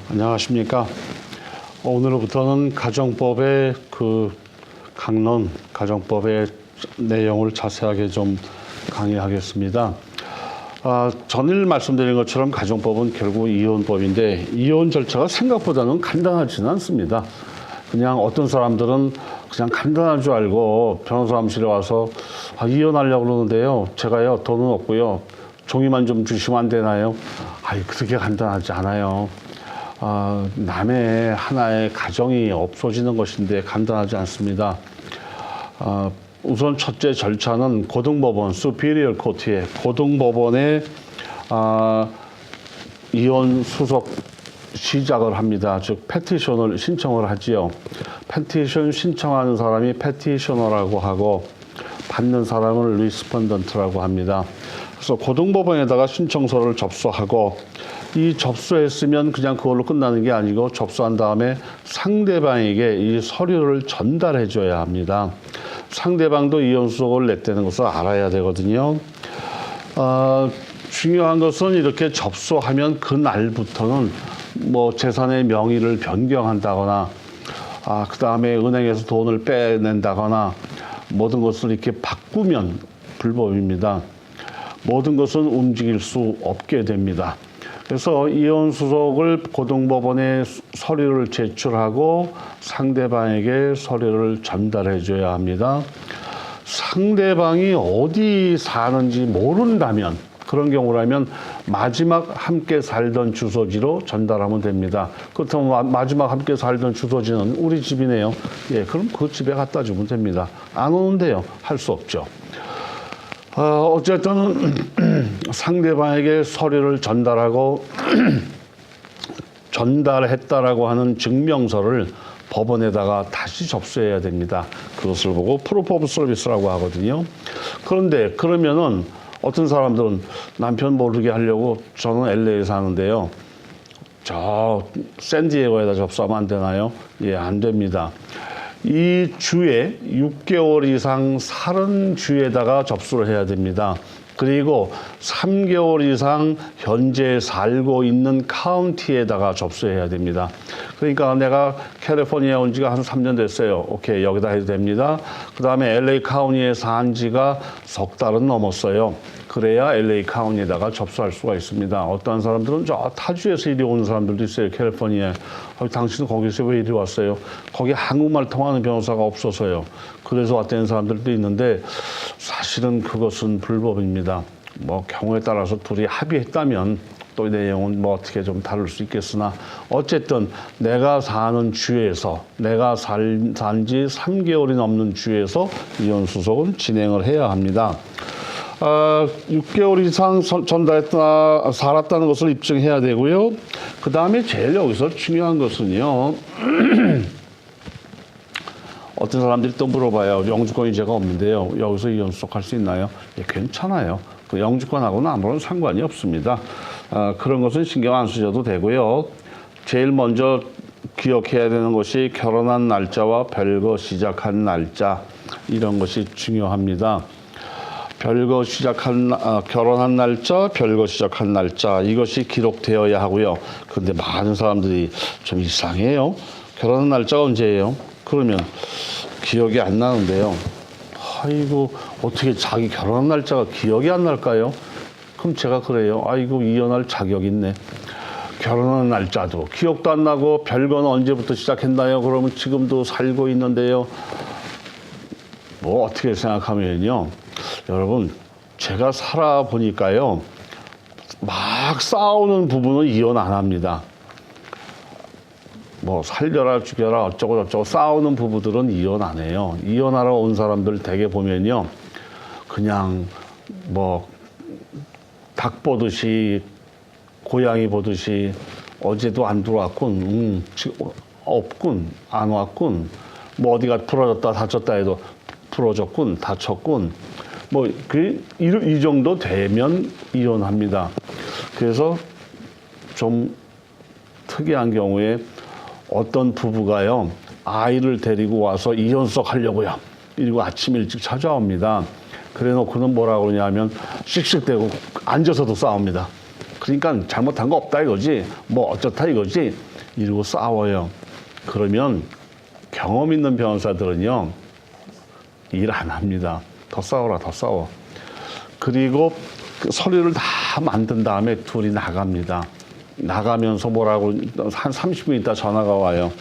안녕하십니까. 오늘부터는 가정법의 강론, 가정법의 내용을 자세하게 좀 강의하겠습니다. 전일 말씀드린 것처럼 가정법은 결국 이혼법인데 이혼 절차가 생각보다는 간단하지는 않습니다. 그냥 어떤 사람들은 그냥 간단한 줄 알고 변호사 사무실에 와서 이혼하려고 그러는데요. 제가요, 돈은 없고요. 종이만 좀 주시면 안 되나요? 그렇게 간단하지 않아요. 남의 하나의 가정이 없어지는 것인데 간단하지 않습니다. 우선 첫째 절차는 고등법원, Superior Court의 고등법원에 이혼 수속 시작을 합니다. 즉 패티션을 신청을 하지요. 패티션 신청하는 사람이 패티셔너라고 하고 받는 사람을 리스폰던트라고 합니다. 그래서 고등법원에다가 신청서를 접수하고 이 접수했으면 그냥 그걸로 끝나는 게 아니고 접수한 다음에 상대방에게 이 서류를 전달해 줘야 합니다. 상대방도 이혼 수속을 냈다는 것을 알아야 되거든요. 중요한 것은 이렇게 접수하면 그 날부터는 뭐 재산의 명의를 변경한다거나 그 다음에 은행에서 돈을 빼낸다거나 모든 것을 이렇게 바꾸면 불법입니다. 모든 것은 움직일 수 없게 됩니다. 그래서 이혼 수속을 고등법원에 서류를 제출하고 상대방에게 서류를 전달해 줘야 합니다. 상대방이 어디 사는지 모른다면 그런 경우라면 마지막 함께 살던 주소지로 전달하면 됩니다. 그렇다면 마지막 함께 살던 주소지는 우리 집이네요. 그럼 그 집에 갖다 주면 됩니다. 안 오는데요. 할 수 없죠. 어쨌든 상대방에게 서류를 전달하고 전달했다라고 하는 증명서를 법원에다가 다시 접수해야 됩니다. 그것을 보고 프루프 오브 서비스라고 하거든요. 그런데 그러면은 어떤 사람들은 남편 모르게 하려고 저는 LA에 사는데요. 저 샌디에고에다 접수하면 안 되나요? 안 됩니다. 이 주에 6개월 이상 살은 주에다가 접수를 해야 됩니다. 그리고 3개월 이상 현재 살고 있는 카운티에다가 접수해야 됩니다. 그러니까 내가 캘리포니아에 온 지가 한 3년 됐어요. 오케이, 여기다 해도 됩니다. 그 다음에 LA 카운티에 산 지가 석 달은 넘었어요. 그래야 LA 카운티에다가 접수할 수가 있습니다. 어떤 사람들은 저 타주에서 이리 오는 사람들도 있어요. 캘리포니아에. 당신은 거기서 왜 이리 왔어요? 거기 한국말 통하는 변호사가 없어서요. 그래서 왔다는 사람들도 있는데 사실은 그것은 불법입니다. 뭐 경우에 따라서 둘이 합의했다면 또 이 내용은 뭐 어떻게 좀 다룰 수 있겠으나 어쨌든 내가 사는 주에서 내가 산 지 3개월이 넘는 주에서 이혼 수속은 진행을 해야 합니다. 6개월 이상 살았다는 것을 입증해야 되고요. 그 다음에 제일 여기서 중요한 것은요. 어떤 사람들이 또 물어봐요. 영주권 이제가 없는데요. 여기서 이혼 수속할 수 있나요? 괜찮아요. 그 영주권하고는 아무런 상관이 없습니다. 그런 것은 신경 안 쓰셔도 되고요. 제일 먼저 기억해야 되는 것이 결혼한 날짜와 별거 시작한 날짜, 이런 것이 중요합니다. 결혼한 날짜, 별거 시작한 날짜, 이것이 기록되어야 하고요. 그런데 많은 사람들이 좀 이상해요. 결혼한 날짜가 언제예요? 그러면 기억이 안 나는데요. 어떻게 자기 결혼한 날짜가 기억이 안 날까요? 그럼 제가 그래요. 이혼할 자격 있네. 결혼한 날짜도 기억도 안 나고 별거는 언제부터 시작했나요? 그러면 지금도 살고 있는데요. 뭐 어떻게 생각하면요. 여러분, 제가 살아보니까요. 막 싸우는 부부는 이혼 안 합니다. 뭐 살려라 죽여라 어쩌고 저쩌고 싸우는 부부들은 이혼 안 해요. 이혼하러 온 사람들 대개 보면요. 그냥 뭐 닭 보듯이 고양이 보듯이 어제도 안 들어왔군. 없군. 안 왔군. 뭐 어디가 부러졌다 다쳤다 해도 부러졌군, 다쳤군, 뭐 이 정도 되면 이혼합니다. 그래서 좀 특이한 경우에 어떤 부부가요, 아이를 데리고 와서 이혼석 하려고요. 그리고 아침 일찍 찾아옵니다. 그래 놓고는 뭐라고 그러냐면 씩씩대고 앉아서도 싸웁니다. 그러니까 잘못한 거 없다 이거지, 뭐 어쩌다 이거지, 이러고 싸워요. 그러면 경험 있는 변호사들은요, 일 안 합니다. 더 싸워라, 더 싸워. 그리고 그 서류를 다 만든 다음에 둘이 나갑니다. 나가면서 뭐라고 한 30분 있다 전화가 와요.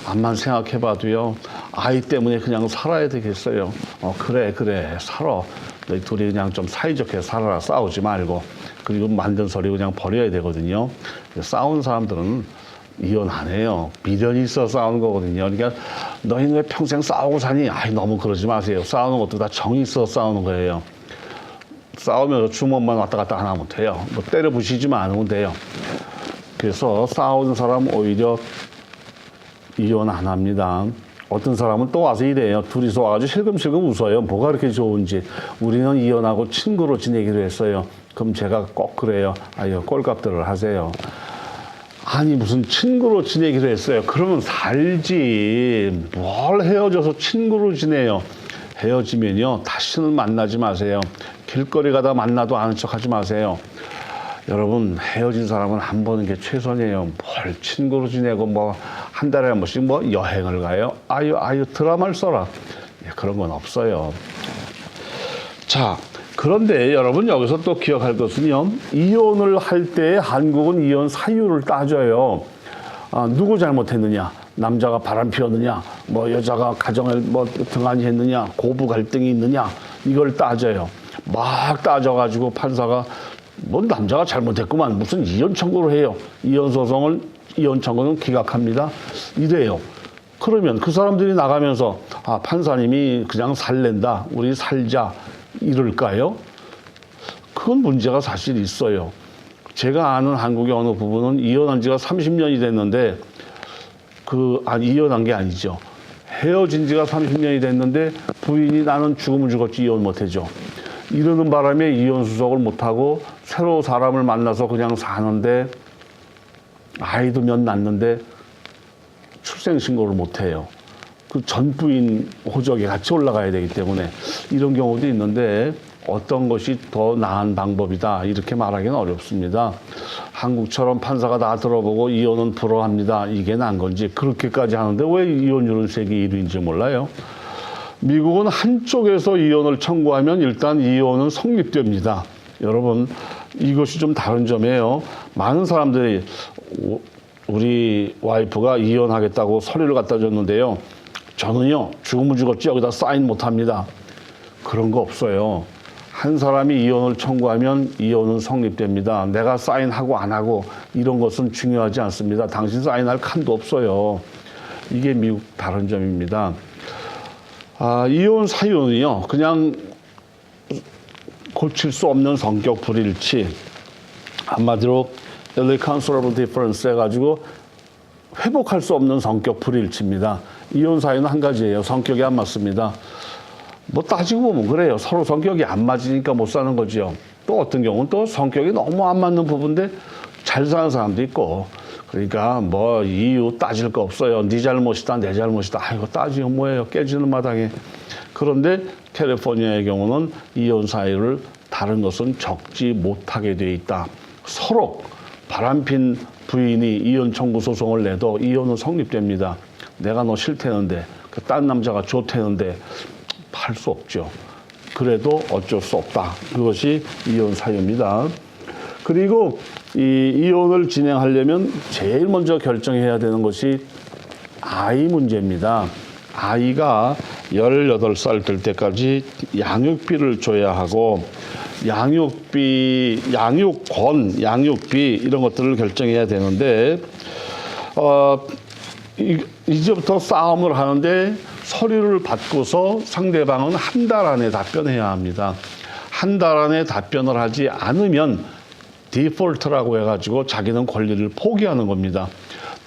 암만 생각해봐도요, 아이 때문에 그냥 살아야 되겠어요. 그래 살아. 너희 둘이 그냥 좀 사이좋게 살아라. 싸우지 말고. 그리고 만든 서류 그냥 버려야 되거든요. 싸운 사람들은 이혼 안 해요. 미련이 있어 싸우는 거거든요. 그러니까 너희는 왜 평생 싸우고 사니? 아이, 너무 그러지 마세요. 싸우는 것도 다 정이 있어 싸우는 거예요. 싸우면서 주먹만 왔다 갔다 안 하면 돼요. 뭐 때려 부시지만 않으면 돼요. 그래서 싸우는 사람은 오히려 이혼 안 합니다. 어떤 사람은 또 와서 이래요. 둘이서 와가지고 실금실금 웃어요. 뭐가 그렇게 좋은지. 우리는 이혼하고 친구로 지내기로 했어요. 그럼 제가 꼭 그래요. 아유, 꼴값들을 하세요. 아니, 무슨 친구로 지내기로 했어요. 그러면 살지. 뭘 헤어져서 친구로 지내요. 헤어지면요, 다시는 만나지 마세요. 길거리 가다 만나도 아는 척 하지 마세요. 여러분, 헤어진 사람은 안 보는 게 최선이에요. 뭘 친구로 지내고 뭐 한 달에 한 번씩 뭐 여행을 가요. 아유 드라마를 써라. 그런 건 없어요. 자, 그런데 여러분, 여기서 또 기억할 것은요, 이혼을 할 때 한국은 이혼 사유를 따져요. 누구 잘못했느냐, 남자가 바람 피웠느냐, 뭐 여자가 가정을 뭐 등한히 했느냐, 고부 갈등이 있느냐, 이걸 따져요. 막 따져가지고 판사가 뭐 남자가 잘못했구만, 무슨 이혼 청구를 해요. 이혼 청구는 기각합니다. 이래요. 그러면 그 사람들이 나가면서 판사님이 그냥 살랜다, 우리 살자, 이럴까요? 그건 문제가 사실 있어요. 제가 아는 한국의 어느 부부는 이혼한 지가 30년이 됐는데, 이혼한 게 아니죠. 헤어진 지가 30년이 됐는데 부인이 나는 죽으면 죽었지 이혼 못해줘. 이러는 바람에 이혼 수속을 못하고 새로 사람을 만나서 그냥 사는데, 아이도 몇 낳는데 출생신고를 못해요. 그 전 부인 호적에 같이 올라가야 되기 때문에. 이런 경우도 있는데 어떤 것이 더 나은 방법이다 이렇게 말하기는 어렵습니다. 한국처럼 판사가 다 들어보고 이혼은 불허합니다, 이게 난 건지 그렇게까지 하는데 왜 이혼율은 세계 1위인지 몰라요. 미국은 한쪽에서 이혼을 청구하면 일단 이혼은 성립됩니다. 여러분, 이것이 좀 다른 점이에요. 많은 사람들이 우리 와이프가 이혼하겠다고 서류를 갖다 줬는데요, 저는요 죽으면 죽었지 여기다 사인 못합니다. 그런 거 없어요. 한 사람이 이혼을 청구하면 이혼은 성립됩니다. 내가 사인하고 안 하고 이런 것은 중요하지 않습니다. 당신 사인할 칸도 없어요. 이게 미국 다른 점입니다. 이혼 사유는요, 그냥 고칠 수 없는 성격 불일치, 한마디로 irreconcilable difference 해가지고 회복할 수 없는 성격 불일치입니다. 이혼 사유는 한 가지예요. 성격이 안 맞습니다. 뭐 따지고 보면 그래요. 서로 성격이 안 맞으니까 못 사는 거죠. 또 어떤 경우는 또 성격이 너무 안 맞는 부부인데 잘 사는 사람도 있고, 그러니까 뭐 이유 따질 거 없어요. 네 잘못이다, 내 잘못이다. 이거 따지면 뭐예요. 깨지는 마당에. 그런데 캘리포니아의 경우는 이혼 사유를 다른 것은 적지 못하게 돼 있다. 서로 바람핀 부인이 이혼 청구 소송을 내도 이혼은 성립됩니다. 내가 너 싫다는데, 그 딴 남자가 좋다는데 할 수 없죠. 그래도 어쩔 수 없다. 그것이 이혼 사유입니다. 그리고 이 이혼을 진행하려면 제일 먼저 결정해야 되는 것이 아이 문제입니다. 아이가 18살 될 때까지 양육비를 줘야 하고, 양육비, 양육권, 양육비 이런 것들을 결정해야 되는데, 이제부터 싸움을 하는데 서류를 받고서 상대방은 한 달 안에 답변해야 합니다. 한 달 안에 답변을 하지 않으면 디폴트라고 해가지고 자기는 권리를 포기하는 겁니다.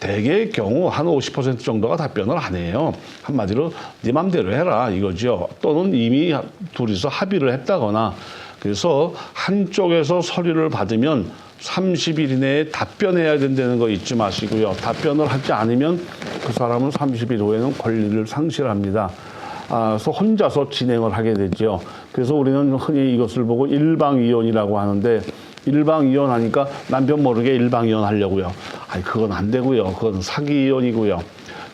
대개의 경우 한 50% 정도가 답변을 안 해요. 한마디로 네 맘대로 해라 이거죠. 또는 이미 둘이서 합의를 했다거나. 그래서 한쪽에서 서류를 받으면 30일 이내에 답변해야 된다는 거 잊지 마시고요. 답변을 하지 않으면 그 사람은 30일 후에는 권리를 상실합니다. 그래서 혼자서 진행을 하게 되죠. 그래서 우리는 흔히 이것을 보고 일방이혼이라고 하는데, 일방이혼 하니까 남편 모르게 일방이혼 하려고요. 아니, 그건 안 되고요. 그건 사기이혼이고요.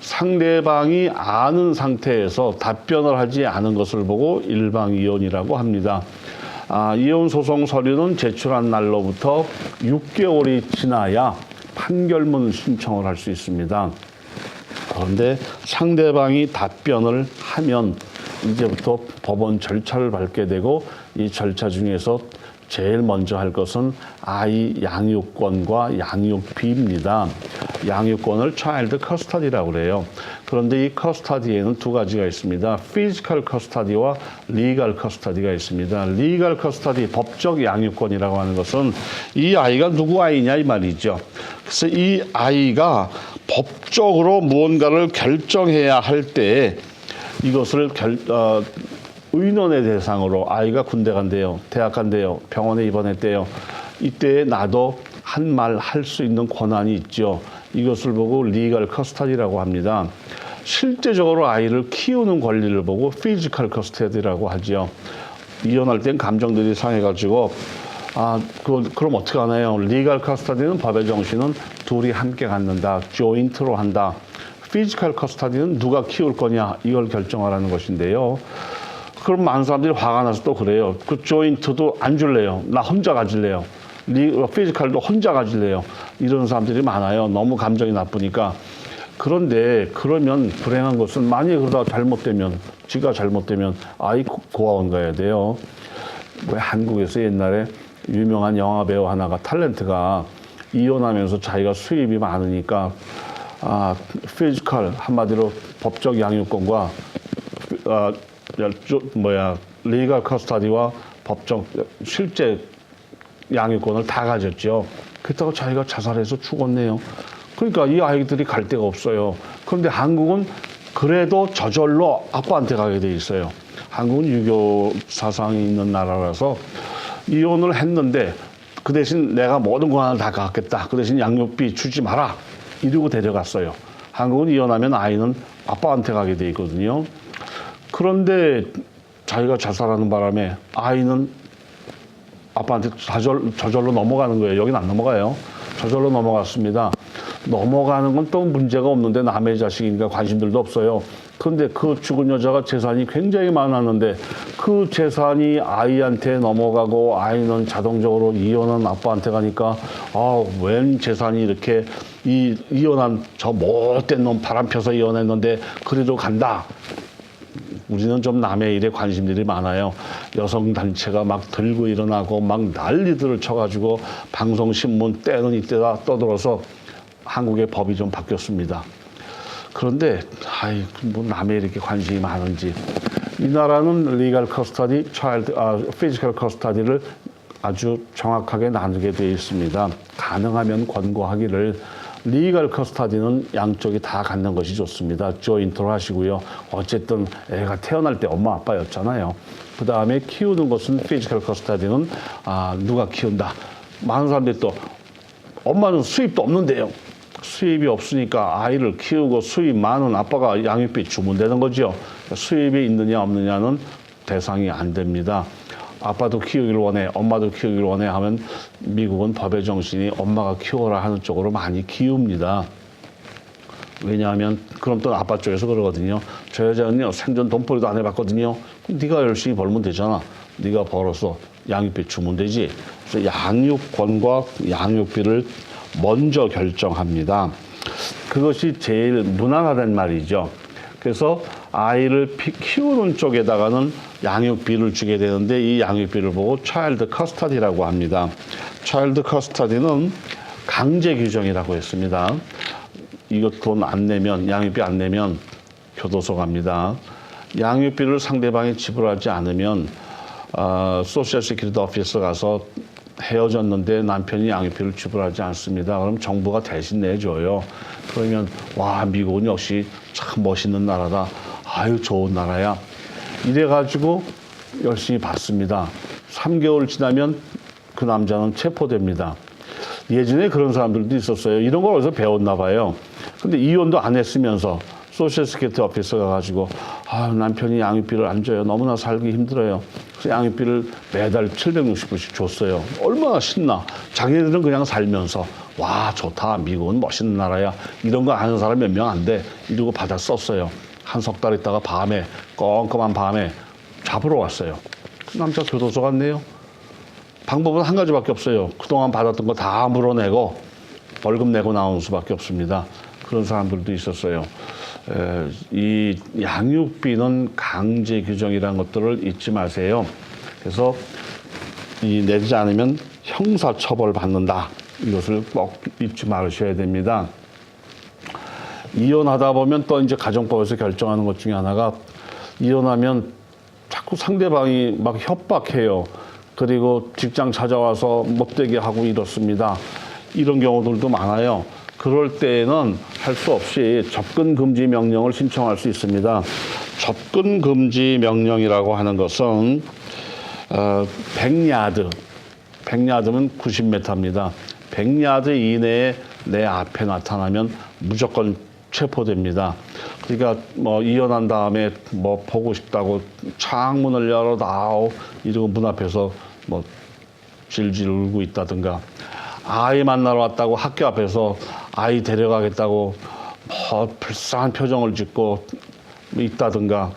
상대방이 아는 상태에서 답변을 하지 않은 것을 보고 일방이혼이라고 합니다. 이혼 소송 서류는 제출한 날로부터 6개월이 지나야 판결문 신청을 할 수 있습니다. 그런데 상대방이 답변을 하면 이제부터 법원 절차를 밟게 되고, 이 절차 중에서 제일 먼저 할 것은 아이 양육권과 양육비입니다. 양육권을 차일드 커스터디라고 그래요. 그런데 이 커스터디에는 두 가지가 있습니다. 피지컬 커스터디와 리걸 커스터디가 있습니다. 리걸 커스터디, 법적 양육권이라고 하는 것은 이 아이가 누구 아이냐 이 말이죠. 그래서 이 아이가 법적으로 무언가를 결정해야 할 때 이것을 의논의 대상으로, 아이가 군대 간대요, 대학 간대요, 병원에 입원했대요. 이때 나도 한 말 할 수 있는 권한이 있죠. 이것을 보고 리걸 커스터디라고 합니다. 실제적으로 아이를 키우는 권리를 보고 피지컬 커스터디라고 하죠. 이혼할 땐 감정들이 상해가지고 그럼 어떻게 하나요? 리걸 커스터디는 법의 정신은 둘이 함께 갖는다, 조인트로 한다. 피지컬 커스터디는 누가 키울 거냐 이걸 결정하라는 것인데요. 그럼 많은 사람들이 화가 나서 또 그래요. 그 조인트도 안 줄래요. 나 혼자 가질래요. 피지컬도 혼자 가질래요. 이런 사람들이 많아요. 너무 감정이 나쁘니까. 그런데 그러면 불행한 것은, 만약에 그러다가 잘못되면, 지가 잘못되면 아이 고아원 가야 돼요. 왜 한국에서 옛날에 유명한 영화 배우 하나가, 탤런트가 이혼하면서 자기가 수입이 많으니까 피지컬, 한마디로 법적 양육권과 리걸 커스터디와 법적 실제 양육권을 다 가졌죠. 그렇다고 자기가 자살해서 죽었네요. 그러니까 이 아이들이 갈 데가 없어요. 그런데 한국은 그래도 저절로 아빠한테 가게 돼 있어요. 한국은 유교 사상이 있는 나라라서 이혼을 했는데 그 대신 내가 모든 권한을 다 갖겠다. 그 대신 양육비 주지 마라. 이러고 데려갔어요. 한국은 이혼하면 아이는 아빠한테 가게 돼 있거든요. 그런데 자기가 자살하는 바람에 아이는 아빠한테 저절로 넘어가는 거예요. 여기는 안 넘어가요. 저절로 넘어갔습니다. 넘어가는 건 또 문제가 없는데 남의 자식이니까 관심들도 없어요. 그런데 그 죽은 여자가 재산이 굉장히 많았는데 그 재산이 아이한테 넘어가고 아이는 자동적으로 이혼한 아빠한테 가니까 웬 재산이 이렇게 이혼한 저 못된 놈 바람 펴서 이혼했는데 그리로 간다. 우리는 좀 남의 일에 관심들이 많아요. 여성단체가 막 들고 일어나고 막 난리들을 쳐가지고 방송, 신문 때는 이때다 떠들어서 한국의 법이 좀 바뀌었습니다. 그런데 뭐 남의 이렇게 관심이 많은지, 이 나라는 리걸 커스터디, 피지컬 커스터디를 아주 정확하게 나누게 되어 있습니다. 가능하면 권고하기를, 리걸 커스터디는 양쪽이 다 갖는 것이 좋습니다. 조인트로 하시고요. 어쨌든 애가 태어날 때 엄마 아빠였잖아요. 그 다음에 키우는 것은 피지컬 커스터디는 누가 키운다. 많은 사람들이 또 엄마는 수입도 없는데요. 수입이 없으니까 아이를 키우고 수입 많은 아빠가 양육비 주면 되는 거죠. 수입이 있느냐 없느냐는 대상이 안 됩니다. 아빠도 키우기를 원해, 엄마도 키우기를 원해 하면 미국은 법의 정신이 엄마가 키워라 하는 쪽으로 많이 키웁니다. 왜냐하면 그럼 또 아빠 쪽에서 그러거든요. 저 여자는요 생전 돈벌이도 안 해봤거든요. 네가 열심히 벌면 되잖아. 네가 벌어서 양육비 주면 되지. 그래서 양육권과 양육비를 먼저 결정합니다. 그것이 제일 무난하단 말이죠. 그래서 아이를 키우는 쪽에다가는 양육비를 주게 되는데 이 양육비를 보고 차일드 커스터디라고 합니다. 차일드 커스터디는 강제 규정이라고 했습니다. 이거 돈 안 내면, 양육비 안 내면 교도소 갑니다. 양육비를 상대방이 지불하지 않으면 소셜 시큐리티 오피스 가서 헤어졌는데 남편이 양육비를 지불하지 않습니다. 그럼 정부가 대신 내줘요. 그러면 와, 미국은 역시 참 멋있는 나라다. 아유, 좋은 나라야. 이래가지고 열심히 받습니다. 3개월 지나면 그 남자는 체포됩니다. 예전에 그런 사람들도 있었어요. 이런 걸 어디서 배웠나 봐요. 근데 이혼도 안 했으면서 소셜 시큐리티 오피스 가가지고 남편이 양육비를 안 줘요. 너무나 살기 힘들어요. 그래서 양육비를 매달 760불씩 줬어요. 얼마나 신나. 자기네들은 그냥 살면서 와, 좋다. 미국은 멋있는 나라야. 이런 거 아는 사람 몇 명 안 돼. 이러고 받아 썼어요. 한 석 달 있다가 밤에, 껌껌한 밤에 잡으러 왔어요. 그 남자 교도소 갔네요. 방법은 한 가지밖에 없어요. 그동안 받았던 거 다 물어내고 벌금 내고 나오는 수밖에 없습니다. 그런 사람들도 있었어요. 이 양육비는 강제 규정이라는 것들을 잊지 마세요. 그래서 이 내지 않으면 형사처벌 받는다. 이것을 꼭 잊지 말으셔야 됩니다. 이혼하다 보면 또 이제 가정법에서 결정하는 것 중에 하나가 이혼하면 자꾸 상대방이 막 협박해요. 그리고 직장 찾아와서 못되게 하고 이렇습니다. 이런 경우들도 많아요. 그럴 때에는 할 수 없이 접근 금지 명령을 신청할 수 있습니다. 접근 금지 명령이라고 하는 것은 100야드, 100야드면 90m입니다. 100야드 이내에 내 앞에 나타나면 무조건 체포됩니다. 그러니까 뭐 이혼한 다음에 뭐 보고 싶다고 창문을 열어다오 이러고 문 앞에서 뭐 질질 울고 있다든가, 아이 만나러 왔다고 학교 앞에서 아이 데려가겠다고 뭐 불쌍한 표정을 짓고 있다든가,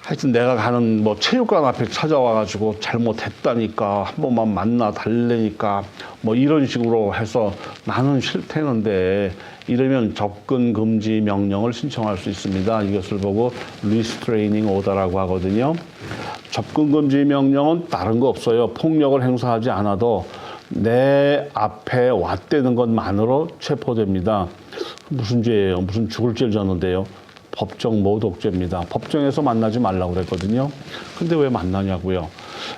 하여튼 내가 가는 뭐 체육관 앞에 찾아와가지고 잘못했다니까 한 번만 만나 달래니까 뭐 이런 식으로 해서 나는 싫다는데 이러면 접근 금지 명령을 신청할 수 있습니다. 이것을 보고 리스트레이닝 오더라고 하거든요. 접근 금지 명령은 다른 거 없어요. 폭력을 행사하지 않아도 내 앞에 왔다는 것만으로 체포됩니다. 무슨 죄예요? 무슨 죽을 죄를 졌는데요? 법정 모독죄입니다. 법정에서 만나지 말라고 그랬거든요. 근데 왜 만나냐고요.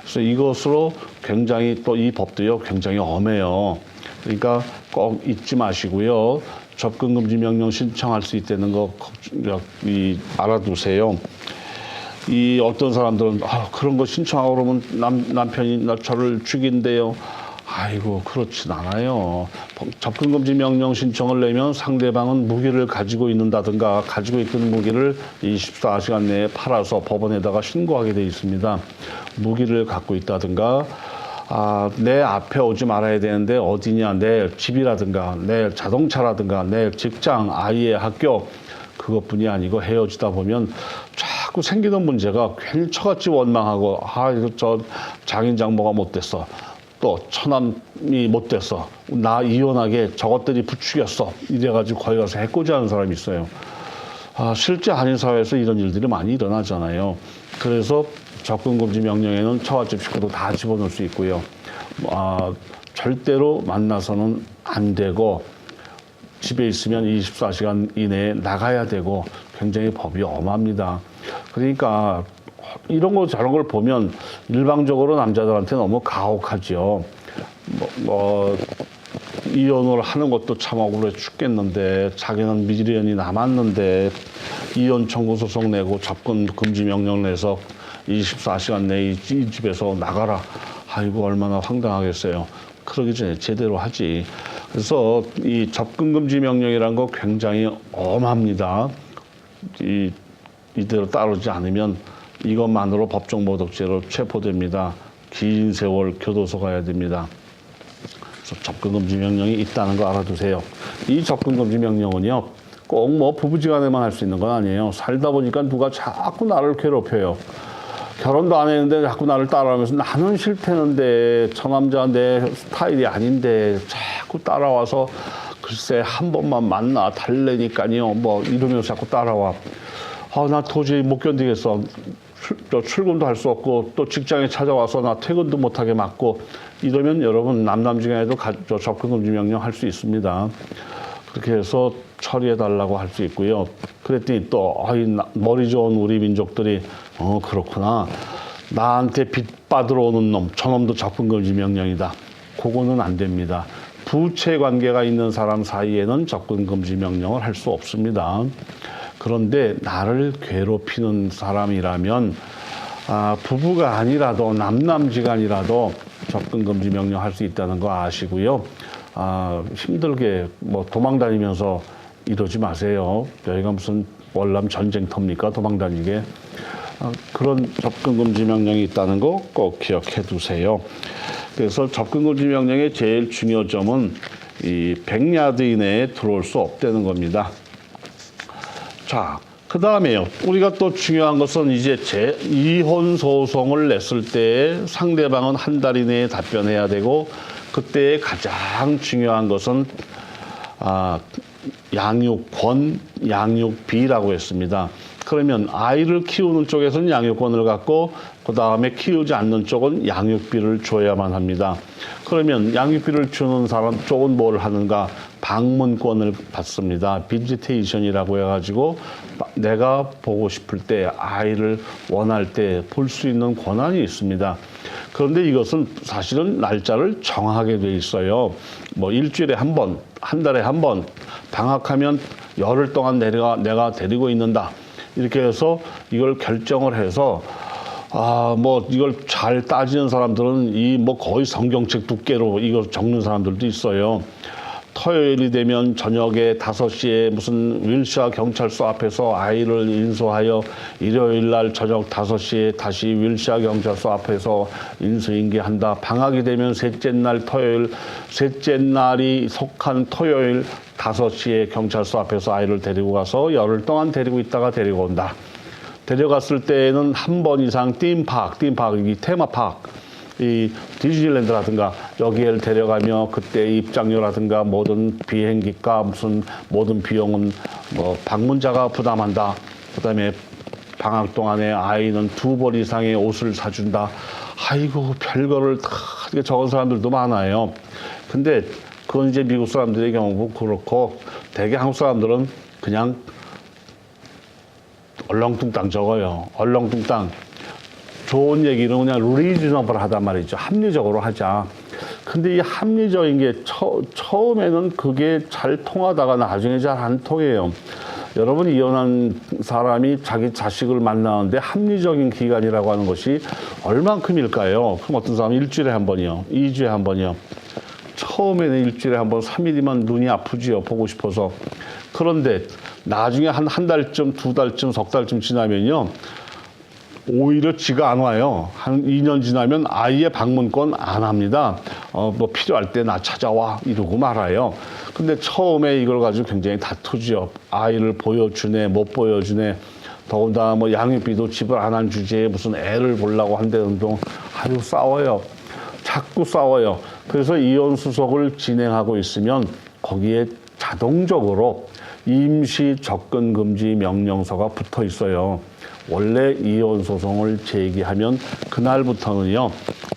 그래서 이것으로 굉장히 또 이 법도요, 굉장히 엄해요. 그러니까 꼭 잊지 마시고요. 접근금지 명령 신청할 수 있다는 거 알아두세요. 이 어떤 사람들은 그런 거 신청하고 그러면 남편이 저를 죽인대요. 아이고, 그렇진 않아요. 접근금지 명령 신청을 내면 상대방은 무기를 가지고 있는다든가 가지고 있는 무기를 24시간 내에 팔아서 법원에다가 신고하게 돼 있습니다. 무기를 갖고 있다든가, 내 앞에 오지 말아야 되는데 어디냐, 내 집이라든가 내 자동차라든가 내 직장, 아이의 학교, 그것뿐이 아니고 헤어지다 보면 자꾸 생기는 문제가 괜히 처갓집 원망하고 이거 저 장인 장모가 못됐어, 또 처남이 못됐어, 나 이혼하게 저것들이 부추겼어, 이래가지고 거기 가서 해코지하는 사람이 있어요. 실제 한인 사회에서 이런 일들이 많이 일어나잖아요. 그래서 접근금지 명령에는 처갓집 식구도 다 집어넣을 수 있고요. 절대로 만나서는 안 되고 집에 있으면 24시간 이내에 나가야 되고 굉장히 법이 엄합니다. 그러니까 이런 거 저런 걸 보면 일방적으로 남자들한테 너무 가혹하죠. 이혼을 하는 것도 참 억울해 죽겠는데 자기는 미련이 남았는데 이혼 청구 소송 내고 접근 금지 명령 내서 24시간 내에 이 집에서 나가라. 아이고, 얼마나 황당하겠어요. 그러기 전에 제대로 하지. 그래서 이 접근 금지 명령이라는 거 굉장히 엄합니다. 이대로 따르지 않으면 이것만으로 법정 모독죄로 체포됩니다. 긴 세월 교도소 가야 됩니다. 그래서 접근금지 명령이 있다는 거 알아두세요. 이 접근금지 명령은요, 꼭 뭐 부부지간에만 할 수 있는 건 아니에요. 살다 보니까 누가 자꾸 나를 괴롭혀요. 결혼도 안 했는데 자꾸 나를 따라오면서 나는 싫다는데 저 남자 내 스타일이 아닌데 자꾸 따라와서 글쎄 한 번만 만나 달래니까요 뭐 이러면서 자꾸 따라와. 나 도저히 못 견디겠어. 출근도 할 수 없고 또 직장에 찾아와서 나 퇴근도 못하게 막고 이러면 여러분 남남지간에도 접근금지 명령 할 수 있습니다. 그렇게 해서 처리해달라고 할 수 있고요. 그랬더니 또 머리 좋은 우리 민족들이 그렇구나. 나한테 빚 받으러 오는 놈, 저놈도 접근금지 명령이다. 그거는 안 됩니다. 부채 관계가 있는 사람 사이에는 접근금지 명령을 할 수 없습니다. 그런데 나를 괴롭히는 사람이라면 부부가 아니라도 남남지간이라도 접근금지 명령할 수 있다는 거 아시고요. 힘들게 뭐 도망 다니면서 이러지 마세요. 여기가 무슨 월남 전쟁터입니까? 도망 다니게. 그런 접근금지 명령이 있다는 거 꼭 기억해 두세요. 그래서 접근금지 명령의 제일 중요한 점은 이 100야드 이내에 들어올 수 없다는 겁니다. 자, 그 다음에요. 우리가 또 중요한 것은 이제 이혼 소송을 냈을 때 상대방은 한 달 이내에 답변해야 되고, 그때 가장 중요한 것은 양육권, 양육비라고 했습니다. 그러면 아이를 키우는 쪽에서는 양육권을 갖고 그 다음에 키우지 않는 쪽은 양육비를 줘야만 합니다. 그러면 양육비를 주는 사람 쪽은 뭘 하는가? 방문권을 받습니다. 비지테이션이라고 해가지고 내가 보고 싶을 때 아이를 원할 때 볼 수 있는 권한이 있습니다. 그런데 이것은 사실은 날짜를 정하게 돼 있어요. 뭐 일주일에 한 번, 한 달에 한 번, 방학하면 열흘 동안 내가 데리고 있는다. 이렇게 해서 이걸 결정을 해서 뭐 이걸 잘 따지는 사람들은 이 뭐 거의 성경책 두께로 이걸 적는 사람들도 있어요. 토요일이 되면 저녁에 5시에 무슨 윌시아 경찰서 앞에서 아이를 인수하여 일요일 날 저녁 5시에 다시 윌시아 경찰서 앞에서 인수인계한다. 방학이 되면 셋째 날 토요일, 셋째 날이 속한 토요일 5시에 경찰서 앞에서 아이를 데리고 가서 열흘 동안 데리고 있다가 데리고 온다. 데려갔을 때에는 한 번 이상 띵파크, 이 테마파크, 이 디즈니랜드라든가 여기를 데려가며 그때 입장료라든가 모든 비행기가 무슨 모든 비용은 뭐 방문자가 부담한다. 그다음에 방학 동안에 아이는 2벌 이상의 옷을 사준다. 아이고 별거를 다 이렇게 적은 사람들도 많아요. 근데 그건 이제 미국 사람들의 경우도 그렇고 대개 한국 사람들은 그냥 얼렁뚱땅 적어요. 얼렁뚱땅. 좋은 얘기는 그냥 리즈너블 하단 말이죠. 합리적으로 하자. 근데 이 합리적인 게 처음에는 그게 잘 통하다가 나중에 잘 안 통해요. 여러분 이혼한 사람이 자기 자식을 만나는데 합리적인 기간이라고 하는 것이 얼만큼일까요? 그럼 어떤 사람은 일주일에 한 번이요. 2주에 한 번이요. 처음에는 일주일에 한 번, 3일이면 눈이 아프지요. 보고 싶어서. 그런데 나중에 한 달쯤, 2달쯤, 석 달쯤 지나면요. 오히려 지가 안 와요. 한 2년 지나면 아이의 방문권 안 합니다. 뭐 필요할 때 나 찾아와 이러고 말아요. 근데 처음에 이걸 가지고 굉장히 다투죠. 아이를 보여주네, 못 보여주네. 더군다나 뭐 양육비도 집을 안 한 주제에 무슨 애를 보려고 한다는 동 아주 싸워요. 자꾸 싸워요. 그래서 이혼 수속을 진행하고 있으면 거기에 자동적으로 임시 접근 금지 명령서가 붙어 있어요. 원래 이혼 소송을 제기하면 그날부터는요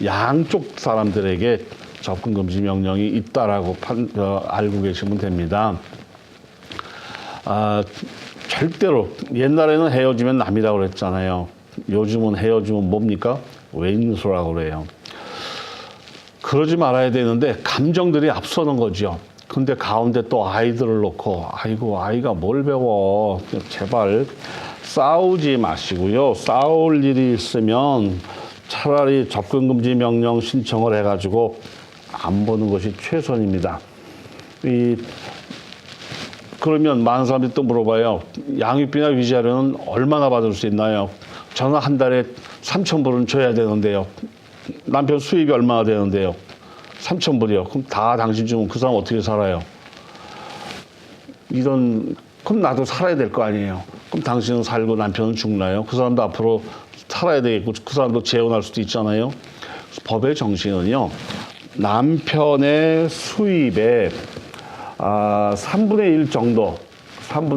양쪽 사람들에게 접근 금지 명령이 있다라고 알고 계시면 됩니다. 절대로 옛날에는 헤어지면 남이라고 그랬잖아요. 요즘은 헤어지면 뭡니까? 왼수라고 그래요. 그러지 말아야 되는데 감정들이 앞서는 거죠. 근데 가운데 또 아이들을 놓고 아이고 아이가 뭘 배워. 제발 싸우지 마시고요. 싸울 일이 있으면 차라리 접근금지 명령 신청을 해가지고 안 보는 것이 최선입니다. 그러면 많은 사람들이 또 물어봐요. 양육비나 위자료는 얼마나 받을 수 있나요? 저는 한 달에 3,000불은 줘야 되는데요. 남편 수입이 얼마나 되는데요? 3,000불이요. 그럼 다 당신 주면 그 사람 어떻게 살아요? 그럼 나도 살아야 될 거 아니에요. 그럼 당신은 살고 남편은 죽나요? 그 사람도 앞으로 살아야 되겠고 그 사람도 재혼할 수도 있잖아요. 법의 정신은요. 남편의 수입의 3분의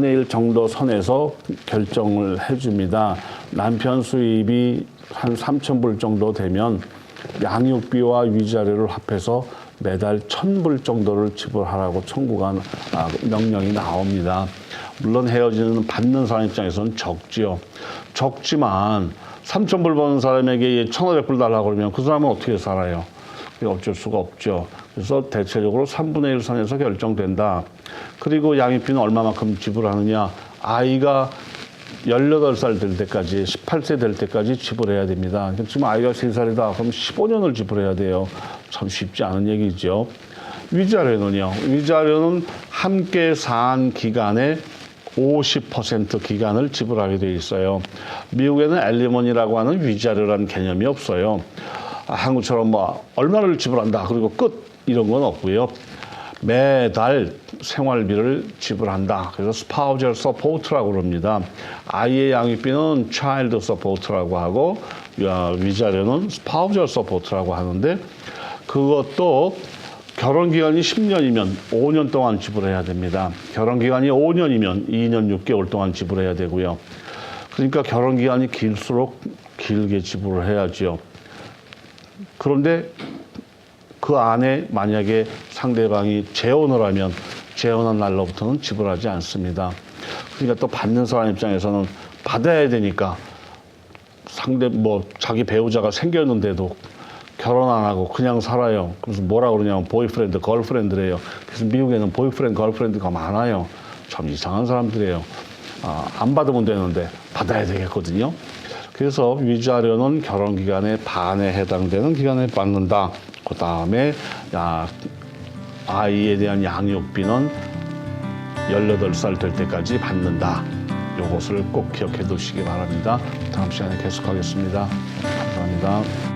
1 정도 선에서 결정을 해줍니다. 남편 수입이 한 3,000불 정도 되면 양육비와 위자료를 합해서 매달 1,000불 정도를 지불하라고 청구가 명령이 나옵니다. 물론 헤어지는 받는 사람 입장에서는 적지요. 적지만 3,000불 버는 사람에게 1,500불 달라고 그러면 그 사람은 어떻게 살아요? 그게 어쩔 수가 없죠. 그래서 대체적으로 3분의 1 선에서 결정된다. 그리고 양육비는 얼마만큼 지불하느냐. 아이가 18살 될 때까지, 18세 될 때까지 지불해야 됩니다. 지금 아이가 3살이다. 그럼 15년을 지불해야 돼요. 참 쉽지 않은 얘기죠. 위자료는요. 위자료는 함께 산 기간의 50% 기간을 지불하게 돼 있어요. 미국에는 엘리머니라고 하는 위자료라는 개념이 없어요. 한국처럼 뭐 얼마를 지불한다 그리고 끝 이런 건 없고요. 매달 생활비를 지불한다. 그래서 스파우저 서포트라고 그럽니다. 아이의 양육비는 차일드 서포트라고 하고 위자료는 스파우저 서포트라고 하는데 그것도 결혼 기간이 10년이면 5년 동안 지불해야 됩니다. 결혼 기간이 5년이면 2년 6개월 동안 지불해야 되고요. 그러니까 결혼 기간이 길수록 길게 지불을 해야죠. 그런데 그 안에 만약에 상대방이 재혼을 하면 재혼한 날로부터는 지불하지 않습니다. 그러니까 또 받는 사람 입장에서는 받아야 되니까 자기 배우자가 생겼는데도 결혼 안 하고 그냥 살아요. 그래서 뭐라 그러냐면 보이프렌드, 걸프렌드래요. 그래서 미국에는 보이프렌드, 걸프렌드가 많아요. 참 이상한 사람들이에요. 안 받으면 되는데 받아야 되겠거든요. 그래서 위자료는 결혼 기간의 반에 해당되는 기간에 받는다. 그 다음에 아이에 대한 양육비는 18살 될 때까지 받는다. 이것을 꼭 기억해 두시기 바랍니다. 다음 시간에 계속하겠습니다. 감사합니다.